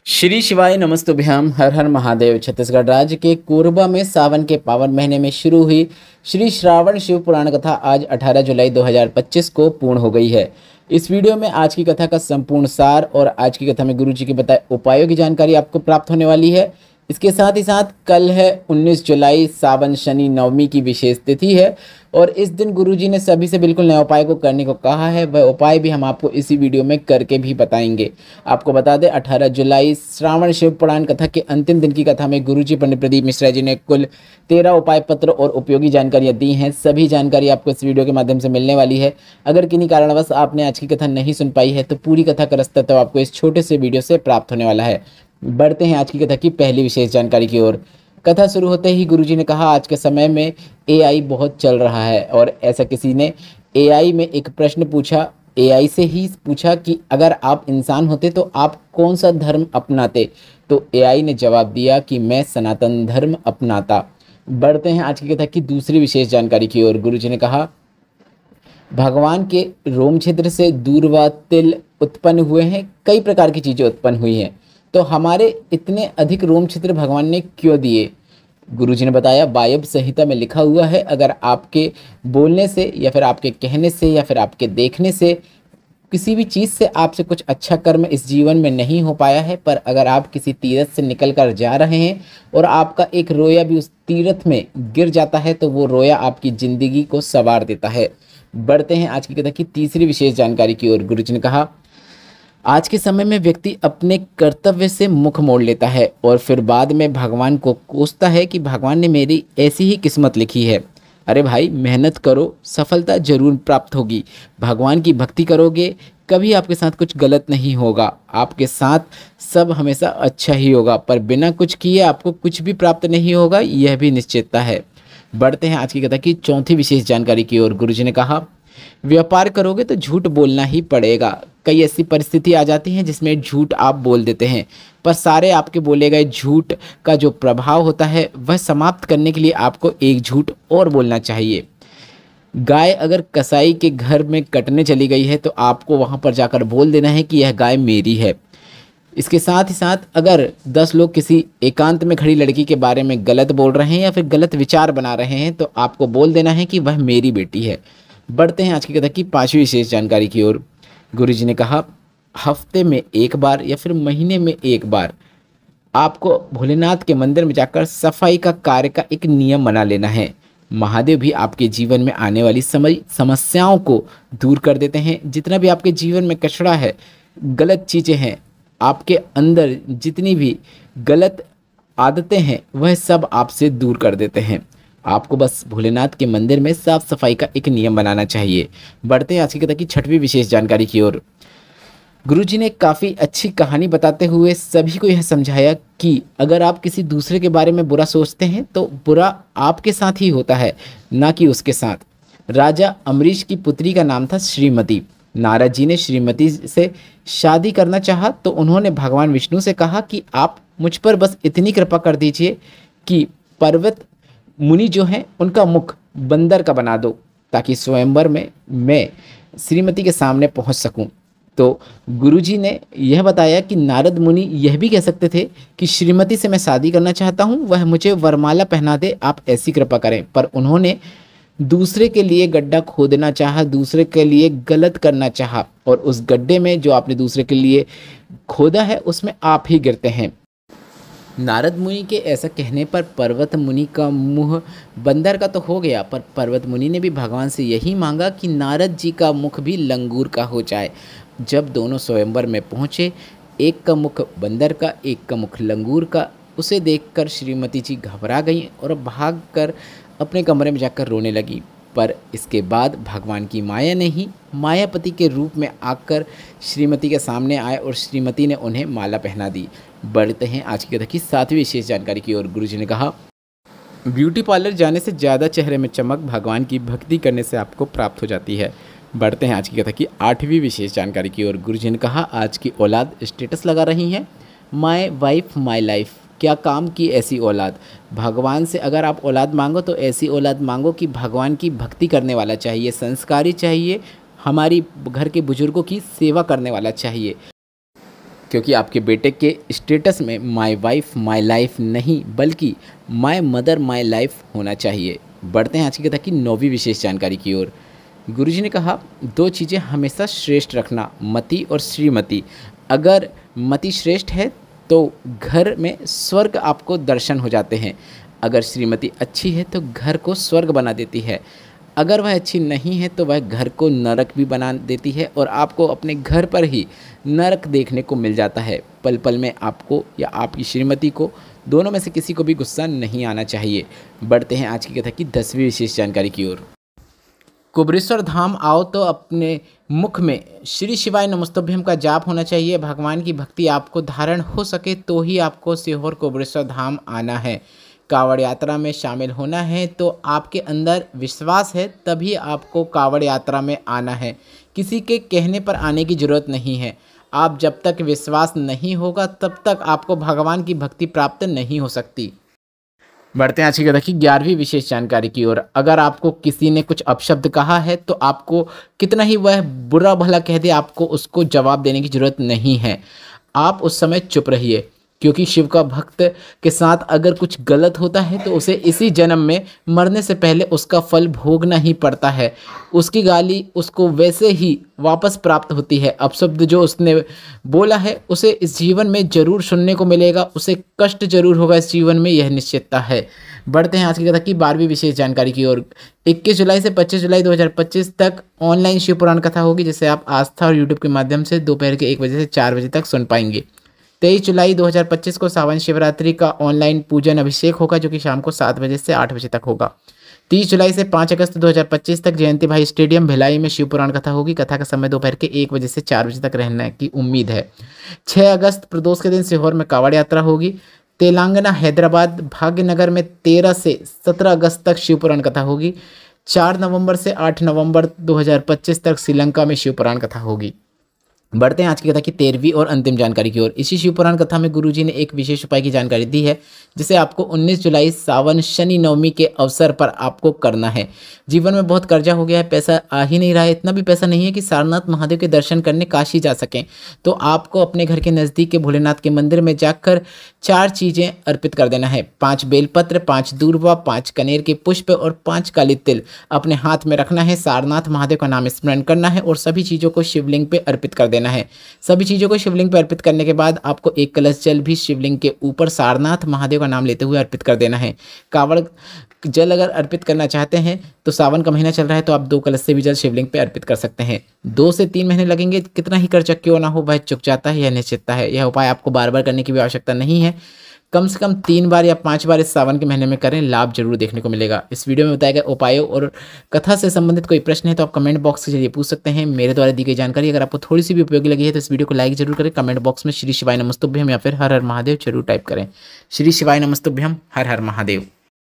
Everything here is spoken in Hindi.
श्री शिवाय नमस्तुभ्याम। हर हर महादेव। छत्तीसगढ़ राज्य के कोरबा में सावन के पावन महीने में शुरू हुई श्री श्रावण शिव पुराण कथा आज 18 जुलाई 2025 को पूर्ण हो गई है। इस वीडियो में आज की कथा का संपूर्ण सार और आज की कथा में गुरु जी के बताए उपायों की जानकारी आपको प्राप्त होने वाली है। इसके साथ ही साथ कल है 19 जुलाई सावन शनि नवमी की विशेष तिथि है और इस दिन गुरुजी ने सभी से बिल्कुल नए उपाय को करने को कहा है। वह उपाय भी हम आपको इसी वीडियो में करके भी बताएंगे। आपको बता दें 18 जुलाई श्रावण शिव पुराण कथा के अंतिम दिन की कथा में गुरुजी पंडित प्रदीप मिश्रा जी ने कुल 13 उपाय पत्र और उपयोगी जानकारियाँ दी हैं। सभी जानकारी आपको इस वीडियो के माध्यम से मिलने वाली है। अगर किन्हीं कारणवश आपने आज की कथा नहीं सुन पाई है तो पूरी कथा का रास्ता तो आपको इस छोटे से वीडियो से प्राप्त होने वाला है। बढ़ते हैं आज की कथा की पहली विशेष जानकारी की ओर। कथा शुरू होते ही गुरुजी ने कहा, आज के समय में एआई बहुत चल रहा है और ऐसा किसी ने एआई में एक प्रश्न पूछा। एआई से ही पूछा कि अगर आप इंसान होते तो आप कौन सा धर्म अपनाते। तो एआई ने जवाब दिया कि मैं सनातन धर्म अपनाता। बढ़ते हैं आज की कथा की दूसरी विशेष जानकारी की ओर। गुरुजी ने कहा, भगवान के रोम छिद्र से दूर्वा तिल उत्पन्न हुए हैं। कई प्रकार की चीज़ें उत्पन्न हुई हैं, तो हमारे इतने अधिक रोम छिद्र भगवान ने क्यों दिए। गुरुजी ने बताया, वायव्य संहिता में लिखा हुआ है, अगर आपके बोलने से या फिर आपके कहने से या फिर आपके देखने से किसी भी चीज़ से आपसे कुछ अच्छा कर्म इस जीवन में नहीं हो पाया है, पर अगर आप किसी तीर्थ से निकल कर जा रहे हैं और आपका एक रोया भी उस तीर्थ में गिर जाता है तो वो रोया आपकी ज़िंदगी को संवार देता है। बढ़ते हैं आज की कथा की तीसरी विशेष जानकारी की ओर। गुरुजी ने कहा, आज के समय में व्यक्ति अपने कर्तव्य से मुख मोड़ लेता है और फिर बाद में भगवान को कोसता है कि भगवान ने मेरी ऐसी ही किस्मत लिखी है। अरे भाई, मेहनत करो, सफलता जरूर प्राप्त होगी। भगवान की भक्ति करोगे, कभी आपके साथ कुछ गलत नहीं होगा। आपके साथ सब हमेशा अच्छा ही होगा, पर बिना कुछ किए आपको कुछ भी प्राप्त नहीं होगा, यह भी निश्चितता है। बढ़ते हैं आज की कथा की चौथी विशेष जानकारी की ओर। गुरुजी ने कहा, व्यापार करोगे तो झूठ बोलना ही पड़ेगा। कई ऐसी परिस्थिति आ जाती हैं जिसमें झूठ आप बोल देते हैं, पर सारे आपके बोले गए झूठ का जो प्रभाव होता है वह समाप्त करने के लिए आपको एक झूठ और बोलना चाहिए। गाय अगर कसाई के घर में कटने चली गई है तो आपको वहां पर जाकर बोल देना है कि यह गाय मेरी है। इसके साथ ही साथ अगर 10 लोग किसी एकांत में खड़ी लड़की के बारे में गलत बोल रहे हैं या फिर गलत विचार बना रहे हैं तो आपको बोल देना है कि वह मेरी बेटी है। बढ़ते हैं आज की कथा की पांचवी विशेष जानकारी की ओर। गुरुजी ने कहा, हफ्ते में एक बार या फिर महीने में एक बार आपको भोलेनाथ के मंदिर में जाकर सफाई का कार्य का एक नियम बना लेना है। महादेव भी आपके जीवन में आने वाली समस्याओं को दूर कर देते हैं। जितना भी आपके जीवन में कचरा है, गलत चीज़ें हैं, आपके अंदर जितनी भी गलत आदतें हैं वह सब आपसे दूर कर देते हैं। आपको बस भोलेनाथ के मंदिर में साफ सफाई का एक नियम बनाना चाहिए। बढ़ते हैं आज की कथा की छठवीं विशेष जानकारी की ओर। गुरुजी ने काफ़ी अच्छी कहानी बताते हुए सभी को यह समझाया कि अगर आप किसी दूसरे के बारे में बुरा सोचते हैं तो बुरा आपके साथ ही होता है, ना कि उसके साथ। राजा अम्बरीश की पुत्री का नाम था श्रीमती। नारद जी ने श्रीमती से शादी करना चाहा तो उन्होंने भगवान विष्णु से कहा कि आप मुझ पर बस इतनी कृपा कर दीजिए कि पर्वत मुनि जो हैं उनका मुख बंदर का बना दो, ताकि स्वयंवर में मैं श्रीमती के सामने पहुंच सकूं। तो गुरुजी ने यह बताया कि नारद मुनि यह भी कह सकते थे कि श्रीमती से मैं शादी करना चाहता हूं, वह मुझे वरमाला पहना दे, आप ऐसी कृपा करें। पर उन्होंने दूसरे के लिए गड्ढा खोदना चाहा, दूसरे के लिए गलत करना चाहा और उस गड्ढे में जो आपने दूसरे के लिए खोदा है उसमें आप ही गिरते हैं। नारद मुनि के ऐसा कहने पर पर्वत मुनि का मुंह बंदर का तो हो गया, पर पर्वत मुनि ने भी भगवान से यही मांगा कि नारद जी का मुख भी लंगूर का हो जाए। जब दोनों स्वयंवर में पहुँचे, एक का मुख बंदर का, एक का मुख लंगूर का, उसे देखकर श्रीमती जी घबरा गईं और भागकर अपने कमरे में जाकर रोने लगी। पर इसके बाद भगवान की माया ने ही मायापति के रूप में आकर श्रीमती के सामने आए और श्रीमती ने उन्हें माला पहना दी। बढ़ते हैं आज की कथा की सातवीं विशेष जानकारी की ओर। गुरुजी ने कहा, ब्यूटी पार्लर जाने से ज़्यादा चेहरे में चमक भगवान की भक्ति करने से आपको प्राप्त हो जाती है। बढ़ते हैं आज की कथा की आठवीं विशेष जानकारी की ओर। गुरुजी ने कहा, आज की औलाद स्टेटस लगा रही हैं, माय वाइफ माय लाइफ। क्या काम की ऐसी औलाद। भगवान से अगर आप औलाद मांगो तो ऐसी औलाद मांगो कि भगवान की भक्ति करने वाला चाहिए, संस्कारी चाहिए, हमारी घर के बुजुर्गों की सेवा करने वाला चाहिए। क्योंकि आपके बेटे के स्टेटस में माय वाइफ माय लाइफ नहीं बल्कि माय मदर माय लाइफ होना चाहिए। बढ़ते हैं आज की कथा की 9वीं विशेष जानकारी की ओर। गुरुजी ने कहा, 2 चीज़ें हमेशा श्रेष्ठ रखना, मति और श्रीमती। अगर मति श्रेष्ठ है तो घर में स्वर्ग आपको दर्शन हो जाते हैं। अगर श्रीमती अच्छी है तो घर को स्वर्ग बना देती है। अगर वह अच्छी नहीं है तो वह घर को नरक भी बना देती है और आपको अपने घर पर ही नरक देखने को मिल जाता है। पल पल में आपको या आपकी श्रीमती को, दोनों में से किसी को भी गुस्सा नहीं आना चाहिए। बढ़ते हैं आज की कथा की 10वीं विशेष जानकारी की ओर। कुबरेश्वर धाम आओ तो अपने मुख में श्री शिवाय नमस्तुभ्यम का जाप होना चाहिए। भगवान की भक्ति आपको धारण हो सके तो ही आपको सीहोर कुबरेश्वर धाम आना है। कावड़ यात्रा में शामिल होना है तो आपके अंदर विश्वास है तभी आपको कावड़ यात्रा में आना है। किसी के कहने पर आने की ज़रूरत नहीं है। आप जब तक विश्वास नहीं होगा तब तक आपको भगवान की भक्ति प्राप्त नहीं हो सकती। बढ़ते हैं आज की कथा की 11वीं विशेष जानकारी की ओर। अगर आपको किसी ने कुछ अपशब्द कहा है तो आपको कितना ही वह बुरा भला कह दे, आपको उसको जवाब देने की ज़रूरत नहीं है। आप उस समय चुप रहिए, क्योंकि शिव का भक्त के साथ अगर कुछ गलत होता है तो उसे इसी जन्म में मरने से पहले उसका फल भोगना ही पड़ता है। उसकी गाली उसको वैसे ही वापस प्राप्त होती है। अपशब्द जो उसने बोला है उसे इस जीवन में जरूर सुनने को मिलेगा, उसे कष्ट जरूर होगा इस जीवन में, यह निश्चितता है। बढ़ते हैं आज की कथा की 12वीं विशेष जानकारी की ओर। 21 जुलाई से 25 जुलाई 2025 तक ऑनलाइन शिव पुराण कथा होगी, जिसे आप आस्था और यूट्यूब के माध्यम से दोपहर के 1 बजे से 4 बजे तक सुन पाएंगे। 23 जुलाई 2025 को सावन शिवरात्रि का ऑनलाइन पूजन अभिषेक होगा, जो कि शाम को 7 बजे से 8 बजे तक होगा। 30 जुलाई से 5 अगस्त 2025 तक जयंती भाई स्टेडियम भिलाई में शिव पुराण कथा होगी। कथा का समय दोपहर के 1 बजे से 4 बजे तक रहने की उम्मीद है। 6 अगस्त प्रदोष के दिन सीहोर में कावड़ यात्रा होगी। तेलंगाना हैदराबाद भाग्यनगर में 13 से 17 अगस्त तक शिव पुराण कथा होगी। 4 नवंबर से 8 नवंबर 2025 तक श्रीलंका में शिव पुराण कथा होगी। बढ़ते हैं आज की कथा की 13वीं और अंतिम जानकारी की ओर। इसी शिव पुराण कथा में गुरुजी ने एक विशेष उपाय की जानकारी दी है, जिसे आपको 19 जुलाई सावन शनि नवमी के अवसर पर आपको करना है। जीवन में बहुत कर्जा हो गया है, पैसा आ ही नहीं रहा है, इतना भी पैसा नहीं है कि सारनाथ महादेव के दर्शन करने काशी जा सकें। तो आपको अपने घर के नज़दीक के भोलेनाथ के मंदिर में जाकर 4 चीज़ें अर्पित कर देना है। 5 बेलपत्र, 5 दूर्वा, 5 कनेर के पुष्प और 5 काली तिल अपने हाथ में रखना है। सारनाथ महादेव का नाम स्मरण करना है और सभी चीज़ों को शिवलिंग पे अर्पित कर देना है। सभी चीज़ों को शिवलिंग पर अर्पित करने के बाद आपको 1 कलश जल भी शिवलिंग के ऊपर सारनाथ महादेव का नाम लेते हुए अर्पित कर देना है। कावड़ जल अगर अर्पित करना चाहते हैं तो सावन का महीना चल रहा है तो आप 2 कलश से भी जल शिवलिंग पे अर्पित कर सकते हैं। 2 से 3 महीने लगेंगे, कितना ही खर्चा क्यों ना हो वह चुक जाता है, यह निश्चितता है। यह उपाय आपको बार बार करने की भी आवश्यकता नहीं है, कम से कम 3 बार या 5 बार इस सावन के महीने में करें, लाभ जरूर देखने को मिलेगा। इस वीडियो में बताए गए उपायों और कथा से संबंधित कोई प्रश्न है तो आप कमेंट बॉक्स के जरिए पूछ सकते हैं। मेरे द्वारा दी गई जानकारी अगर आपको थोड़ी सी भी उपयोगी लगी है तो इस वीडियो को लाइक जरूर करें। कमेंट बॉक्स में श्री शिवाय नमस्तुभ्यम या फिर हर हर महादेव जरूर टाइप करें। श्री शिवाय नमस्तुभ्यम, हर हर महादेव।